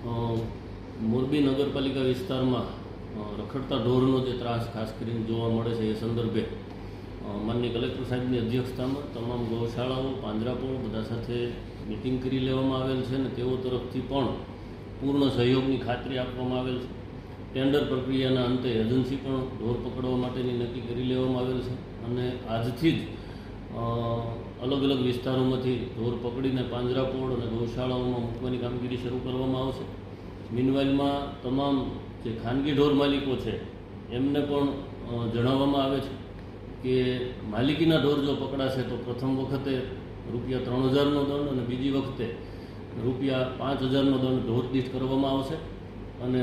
મોરબી નગરપાલિકા વિસ્તારમાં રખડતા ઢોરનો જે ત્રાસ ખાસ કરીને જોવા મળે છે એ સંદર્ભે માનનીય કલેક્ટર સાહેબની અધ્યક્ષતામાં તમામ ગૌશાળાઓ પાંજરાપોળ બધા સાથે મિટિંગ કરી લેવામાં આવેલ છે અને તેઓ તરફથી પણ પૂર્ણ સહયોગની ખાતરી આપવામાં આવેલ છે. ટેન્ડર પ્રક્રિયાના અંતે એજન્સી પણ ઢોર પકડવા માટેની નક્કી કરી લેવામાં આવેલ છે અને આજથી જ અલગ અલગ વિસ્તારોમાંથી ઢોર પકડીને પાંજરાપોળ અને ગૌશાળાઓમાં મૂકવાની કામગીરી શરૂ કરવામાં આવશે. મીનવાઇલમાં તમામ જે ખાનગી ઢોર માલિકો છે એમને પણ જણાવવામાં આવે છે કે માલિકીના ઢોર જો પકડાશે તો પ્રથમ વખતે ₹3000નો દંડ અને બીજી વખતે ₹5000નો દંડ ઢોર દીઠ કરવામાં આવશે અને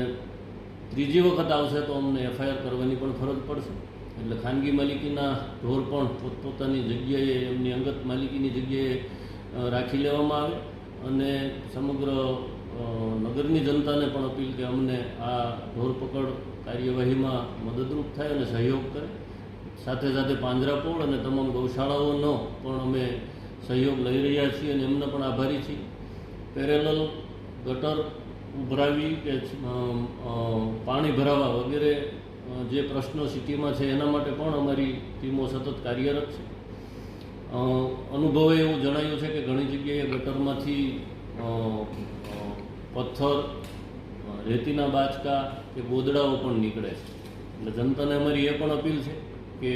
ત્રીજી વખત આવશે તો અમને FIR કરવાની પણ ફરજ પડશે. એટલે ખાનગી માલિકીના ઢોર પણ પોતપોતાની જગ્યાએ એમની અંગત માલિકીની જગ્યાએ રાખી લેવામાં આવે અને સમગ્ર નગરની જનતાને પણ અપીલ કે અમને આ ઢોર પકડ કાર્યવાહીમાં મદદરૂપ થાય અને સહયોગ કરે. સાથે સાથે પાંજરાપોળ અને તમામ ગૌશાળાઓનો પણ અમે સહયોગ લઈ રહ્યા છીએ અને એમને પણ આભારી છીએ. પેરેલલ ગટર ઉભરાવી કે પાણી ભરાવા વગેરે જે પ્રશ્નો સિટીમાં છે એના માટે પણ અમારી ટીમો સતત કાર્યરત છે. અનુભવે એવું જણાવ્યું છે કે ઘણી જગ્યાએ ગટરમાંથી પથ્થર, રેતીના બાચકા કે ગોદડાઓ પણ નીકળે છે. એટલે જનતાને અમારી એ પણ અપીલ છે કે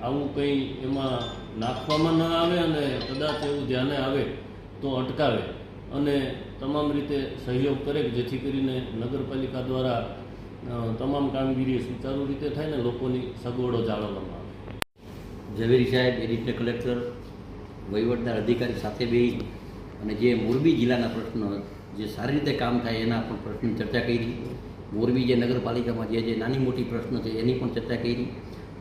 આવું કંઈ એમાં નાખવામાં ન આવે અને કદાચ એવું ધ્યાને આવે તો અટકાવે અને તમામ રીતે સહયોગ કરે જેથી કરીને નગરપાલિકા દ્વારા તમામ કામગીરી સુચારુ રીતે થાય ને લોકોની સગવડો જાળવવામાં આવે. ઝવેરી સાહેબ, એડિશનલ કલેક્ટર, વહીવટદાર અધિકારી સાથે બેસી અને જે મોરબી જિલ્લાના પ્રશ્નો જે સારી રીતે કામ થાય એના પણ પ્રશ્નની ચર્ચા કરી. મોરબી જે નગરપાલિકામાં જે નાની મોટી પ્રશ્નો છે એની પણ ચર્ચા કરી.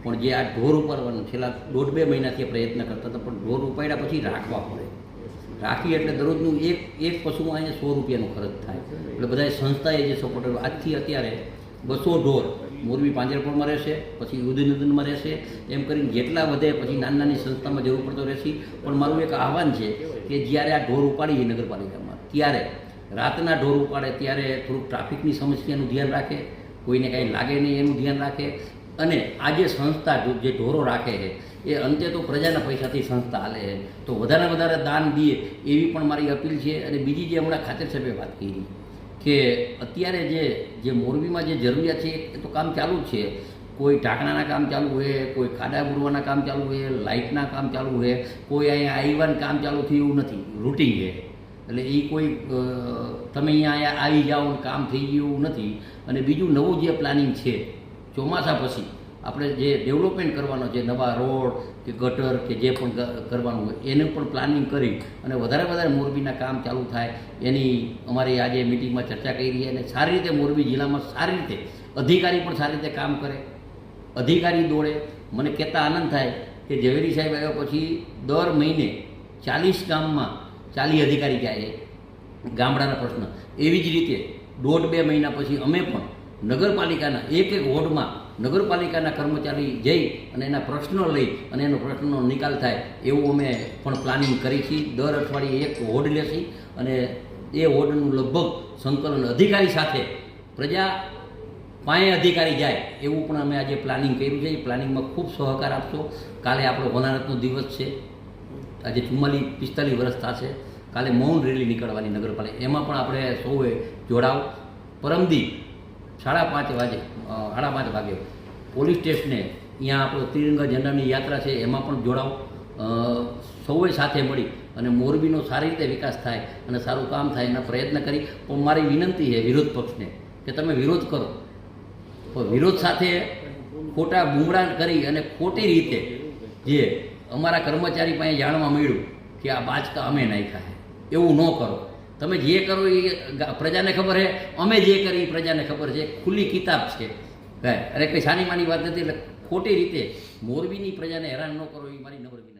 પણ જે આ ઢોર ઉપાડવાનું છેલ્લા 1.5-2 મહિનાથી પ્રયત્ન કરતા હતા પણ ઢોર ઉપાડ્યા પછી રાખવા પડે. રાખી એટલે દરરોજનું એક પશુમાં અહીંયા ₹100નો ખર્ચ થાય. એટલે બધા સંસ્થાએ જે સપોર્ટ કર્યો આજથી અત્યારે 200 ઢોર મોરબી પાંજરાપોળમાં રહેશે, પછી ઉદયનંદનમાં રહેશે, એમ કરીને જેટલા વધે પછી નાની નાની સંસ્થામાં જરૂર પડતો રહેશે. પણ મારું એક આહવાન છે કે જ્યારે આ ઢોર ઉપાડીએ નગરપાલિકામાં ત્યારે રાતના ઢોર ઉપાડે ત્યારે થોડુંક ટ્રાફિકની સમસ્યાનું ધ્યાન રાખે, કોઈને કાંઈ લાગે નહીં એનું ધ્યાન રાખે. અને આ જે સંસ્થા જે ઢોરો રાખે છે એ અંતે તો પ્રજાના પૈસાથી સંસ્થા હાલે છે તો વધારે દાન દે એવી પણ મારી અપીલ છે. અને બીજી જે હમણાં ખાતર સાહેબે વાત કરી કે અત્યારે જે મોરબીમાં જે જરૂરિયાત છે એ તો કામ ચાલુ જ છે. કોઈ ઢાંકણાના કામ ચાલુ હોય, કોઈ ખાડા બુરવાના કામ ચાલુ હોય, લાઇટના કામ ચાલુ હોય, કોઈ અહીંયા આઈવાન કામ ચાલુ થયું એવું નથી, રૂટિંગ છે. એટલે એ કોઈ તમે અહીંયા આવી જાઓ કામ થઈ ગયું એવું નથી. અને બીજું નવું જે પ્લાનિંગ છે ચોમાસા પછી આપણે જે ડેવલપમેન્ટ કરવાનો છે, નવા રોડ કે ગટર કે જે પણ કરવાનું હોય એનું પણ પ્લાનિંગ કરી અને વધારે મોરબીના કામ ચાલુ થાય એની અમારી આજે મિટિંગમાં ચર્ચા કરી રહી. અને સારી રીતે મોરબી જિલ્લામાં સારી રીતે અધિકારી પણ સારી રીતે કામ કરે, અધિકારી દોડે. મને કહેતા આનંદ થાય કે ઝવેરી સાહેબ આવ્યા પછી દર મહિને 40 ગામમાં 40 અધિકારી જાય ગામડાના પ્રશ્ન. એવી જ રીતે 1.5-2 મહિના પછી અમે પણ નગરપાલિકાના એક વોર્ડમાં નગરપાલિકાના કર્મચારી જઈ અને એના પ્રશ્નો લઈ અને એનો પ્રશ્નનો નિકાલ થાય એવું અમે પણ પ્લાનિંગ કરી છીએ. દર અઠવાડિયે એક વોર્ડ લેશી અને એ વોર્ડનું લગભગ સંકલન અધિકારી સાથે પ્રજા પાસે અધિકારી જાય એવું પણ અમે આજે પ્લાનિંગ કર્યું છે. એ પ્લાનિંગમાં ખૂબ સહકાર આપશો. કાલે આપણો હોનારતનો દિવસ છે, આજે 45 વર્ષ થશે. કાલે મૌન રેલી નીકળવાની નગરપાલિકા, એમાં પણ આપણે સૌએ જોડાવ. પરમદી 5:30 વાગે પોલીસ સ્ટેશને અહીંયા આપણો ત્રિરંગા ઝંડાની યાત્રા છે એમાં પણ જોડાવ. સૌએ સાથે મળી અને મોરબીનો સારી રીતે વિકાસ થાય અને સારું કામ થાય એના પ્રયત્ન કરી. પણ મારી વિનંતી છે વિરોધ પક્ષને કે તમે વિરોધ કરો પણ વિરોધ સાથે ખોટા બુમરાણ કરી અને ખોટી રીતે જે અમારા કર્મચારી પાસે જાણવા મળ્યું કે આ બાચકા અમે નાખ્યા છે એવું ન કરો. તમે જે કરો એ પ્રજાને ખબર છે, અમે જે કરી પ્રજાને ખબર છે. ખુલ્લી કિતાબ છે. અરે કંઈ સાની માની વાત નથી. એટલે ખોટી રીતે મોરબીની પ્રજાને હેરાન ન કરો એ મારી નમ્ર વિનંતી.